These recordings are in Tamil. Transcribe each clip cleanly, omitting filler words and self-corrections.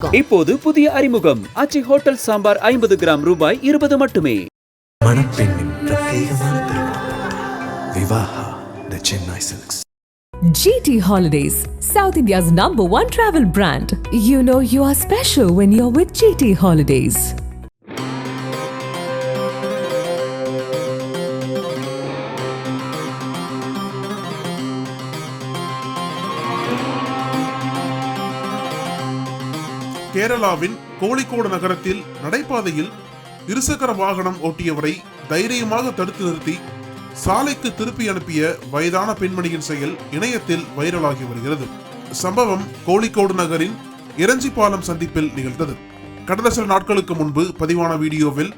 இப்போது புதிய அறிமுகம் ஆச்சி ஹோட்டல் சாம்பார் 50 கிராம் ரூபாய் 20 மட்டுமே. மணப்பெண்ணின் பிரத்யேகமான திருமணம் Vivaha the Chennai Silks. GT Holidays, South India's #1 travel brand. You know you are special when you're with GT Holidays. கேரளாவின் கோழிக்கோடு நகரத்தில் நடைபாதையில் இருசக்கர வாகனம் ஓட்டியவரை தைரியமாக தடுத்து நிறுத்தி சாலைக்கு திருப்பி அனுப்பிய வயதான பெண்மணியின் செயல் இணையத்தில் வைரலாகி வருகிறது. சம்பவம் கோழிக்கோடு நகரின் இறஞ்சிப்பாலம் சந்திப்பில் நிகழ்ந்தது. கடந்த சில நாட்களுக்கு முன்பு பதிவான வீடியோவில்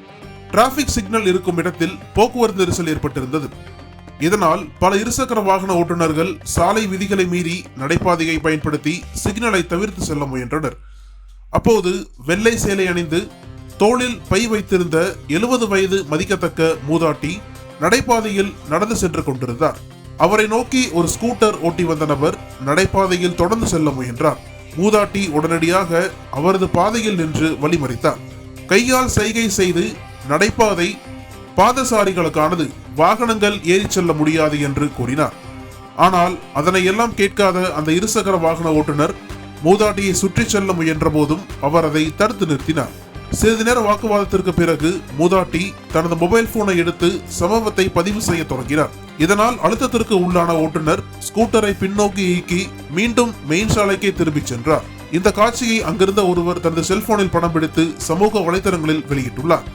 டிராபிக் சிக்னல் இருக்கும் இடத்தில் போக்குவரத்து நெரிசல் ஏற்பட்டிருந்தது. இதனால் பல இருசக்கர வாகன ஓட்டுநர்கள் சாலை விதிகளை மீறி நடைபாதையை பயன்படுத்தி சிக்னலை தவிர்த்து செல்ல முயன்றனர். அப்போது வெள்ளை சேலை அணிந்து தோளில் பை வைத்திருந்த 70 வயது மதிக்கத்தக்க மூதாட்டி நடைபாதையில் நடந்து சென்று கொண்டிருந்தார். அவரை நோக்கி ஒரு ஸ்கூட்டர் ஓட்டி வந்த நபர் நடைபாதையில் தொடர்ந்து செல்ல முயன்றார். மூதாட்டி உடனடியாக அவரது பாதையில் நின்று வழிமறித்தார். கையால் சைகை செய்து நடைபாதை பாதசாரிகளுக்கானது, வாகனங்கள் ஏறி செல்ல முடியாது என்று கூறினார். ஆனால் அதனை எல்லாம் கேட்காத அந்த இருசக்கர வாகன ஓட்டுநர் மூதாட்டியை சுற்றி செல்ல முயன்ற போதும் அவர் அதை தடுத்து நிறுத்தினார். சிறிது நேர வாக்குவாதத்திற்கு பிறகு மூதாட்டி தனது மொபைல் போனை எடுத்து சம்பவத்தை பதிவு செய்ய தொடங்கினார். இதனால் அழுத்தத்திற்கு உள்ளான ஓட்டுநர் ஸ்கூட்டரை பின்னோக்கி இயக்கி மீண்டும் மெயின் சாலைக்கே திரும்பிச் சென்றார். இந்த காட்சியை அங்கிருந்த ஒருவர் தனது செல்போனில் படம் பிடித்து சமூக வலைதளங்களில் வெளியிட்டுள்ளார்.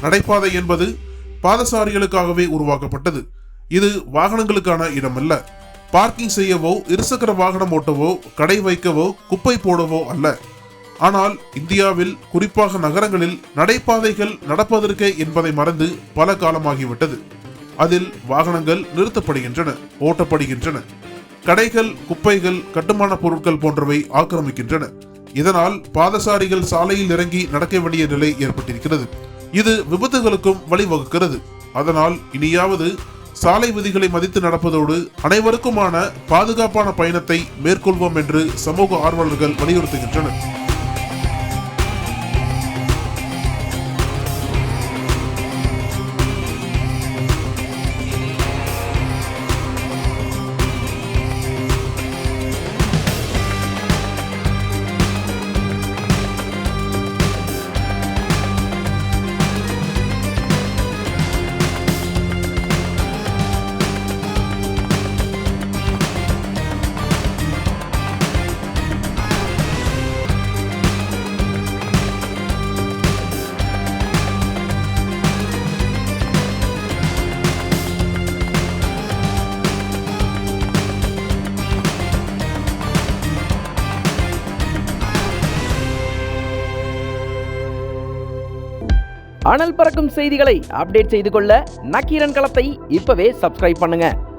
நடைபாதை என்பது பாதசாரிகளுக்காகவே உருவாக்கப்பட்டது. இது வாகனங்களுக்கான இடமல்ல. பார்க்கிங் செய்யவோ, இருசக்கர வாகனம் ஓட்டவோ, கடை வைக்கவோ, குப்பை போடவோ அல்ல. ஆனால் இந்தியாவில் குறிப்பாக நகரங்களில் நடைபாதைகள் நடப்பதற்கே என்பதை மறந்து பல காலமாகிவிட்டது. அதில் வாகனங்கள் நிறுத்தப்படுகின்றன, ஓட்டப்படுகின்றன. கடைகள், குப்பைகள், கட்டுமான பொருட்கள் போன்றவை ஆக்கிரமிக்கின்றன. இதனால் பாதசாரிகள் சாலையில் இறங்கி நடக்க வேண்டிய நிலை ஏற்பட்டிருக்கிறது. இது விபத்துகளுக்கும் வழிவகுக்கிறது. அதனால் இனியாவது சாலை விதிகளை மதித்து நடப்பதோடு அனைவருக்குமான பாதுகாப்பான பயணத்தை மேற்கொள்வோம் என்று சமூக ஆர்வலர்கள் வலியுறுத்துகின்றனர். அனல் பறக்கும் செய்திகளை அப்டேட் செய்து கொள்ள நக்கீரன் களத்தை இப்பவே சப்ஸ்கிரைப் பண்ணுங்க.